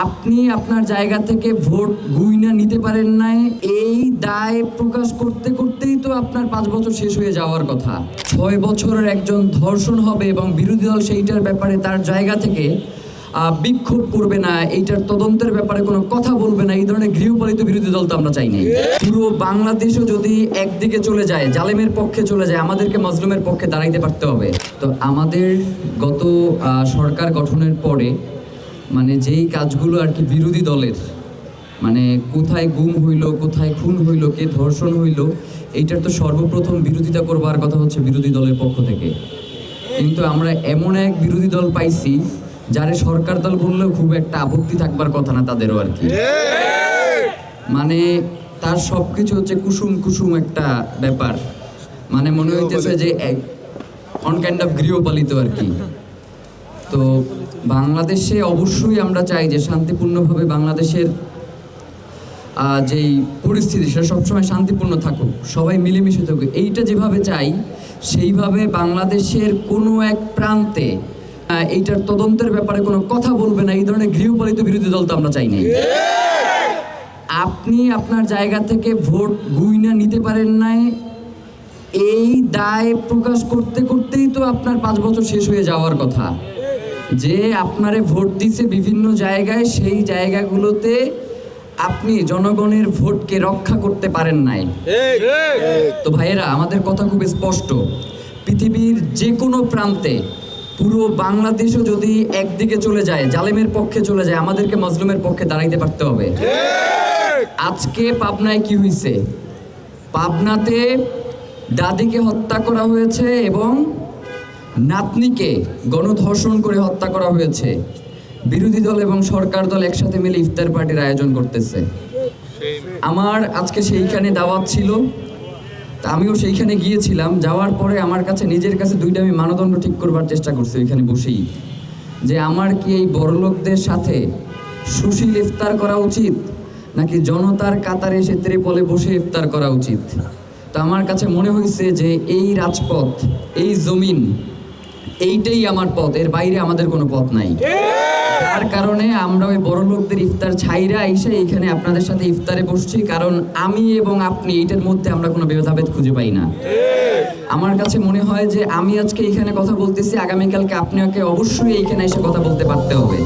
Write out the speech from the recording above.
আপনি আপনার জায়গা থেকে ভোট গুইনা নিতে পারেন নাই, এই দায় প্রকাশ করতে করতেই তো আপনার 5 বছর শেষ হয়ে যাওয়ার কথা। 6 বছরের একজন ধর্ষণ হবে এবং বিরোধী দল সেইটার ব্যাপারে তার জায়গা থেকে বিক্ষোভ করবে না, এইটার তদন্তের ব্যাপারে কোনো কথা বলবে না, এই ধরনের গৃহপালিত বিরোধী দল তো আমরা চাই নাই। পুরো বাংলাদেশও যদি একদিকে চলে যায়, জালেমের পক্ষে চলে যায়, আমাদেরকে মজলুমের পক্ষে দাঁড়াইতে পারতে হবে। তো আমাদের গত সরকার গঠনের পরে মানে যেই কাজগুলো আর কি বিরোধী দলের, মানে কোথায় গুম হইল, কোথায় খুন হইল, কে ধর্ষণ হইল, এইটার তো সর্বপ্রথম বিরোধিতা করবার কথা হচ্ছে বিরোধী দলের পক্ষ থেকে। কিন্তু আমরা এমন এক বিরোধী দল পাইছি যারে সরকার দল বললেও খুব একটা আপত্তি থাকবার কথা না তাদেরও আর কি। মানে তার সবকিছু হচ্ছে কুসুম কুসুম একটা ব্যাপার, মানে মনে হইতেছে যে অন কাইন্ড অফ গৃহপালিত আর কি। তো বাংলাদেশে অবশ্যই আমরা চাই যে শান্তিপূর্ণভাবে বাংলাদেশের যেই পরিস্থিতি সেটা সবসময় শান্তিপূর্ণ থাকুক, সবাই মিলেমিশে থাকুক, এইটা যেভাবে চাই সেইভাবে বাংলাদেশের কোনো এক প্রান্তে এইটার তদন্তের ব্যাপারে কোনো কথা বলবে না, এই ধরনের গৃহপালিত বিরোধী দল তো আমরা চাই নাই। আপনি আপনার জায়গা থেকে ভোট গুইনা নিতে পারেন নাই, এই দায় প্রকাশ করতে করতেই তো আপনার 5 বছর শেষ হয়ে যাওয়ার কথা। যে আপনারে ভোট দিছে বিভিন্ন জায়গায়, সেই জায়গাগুলোতে আপনি জনগণের ভোটকে রক্ষা করতে পারেন নাই। তো ভাইয়েরা, আমাদের কথা খুব স্পষ্ট, পৃথিবীর যে কোনো প্রান্তে, পুরো বাংলাদেশও যদি একদিকে চলে যায়, জালেমের পক্ষে চলে যায়, আমাদেরকে মজলুমের পক্ষে দাঁড়াইতে পারতে হবে। আজকে পাবনায় কি হয়েছে? পাবনাতে দাদিকে হত্যা করা হয়েছে এবং নাতনিকে গণধর্ষণ করে হত্যা করা হয়েছে। বিরোধী দল এবং সরকার দল একসাথে মিলে ইফতার পার্টির আয়োজন করতেছে। আমার আজকে সেইখানে দাওয়াত ছিল, তা আমিও সেইখানে গিয়েছিলাম। যাওয়ার পরে আমার কাছে নিজের কাছে দুইটা আমি মানদণ্ড ঠিক করবার চেষ্টা করছি ওইখানে বসেই, যে আমার কি এই বড়লোকদের সাথে সুশীল ইফতার করা উচিত নাকি জনতার কাতারে এসে ত্রিপলে বসে ইফতার করা উচিত। তো আমার কাছে মনে হয়েছে যে এই রাজপথ, এই জমিন, এইটাই আমার পথ, এর বাইরে আমাদের কোনো পথ নাই। তার কারণে আমরা ওই বড় লোকদের ইফতার ছাইরা এসে এইখানে আপনাদের সাথে ইফতারে বসছি, কারণ আমি এবং আপনি এইটার মধ্যে আমরা কোনো ভেদাভেদ খুঁজে পাই না। আমার কাছে মনে হয় যে আমি আজকে এইখানে কথা বলতেছি, আগামীকালকে আপনাকে অবশ্যই এইখানে এসে কথা বলতে পারতে হবে।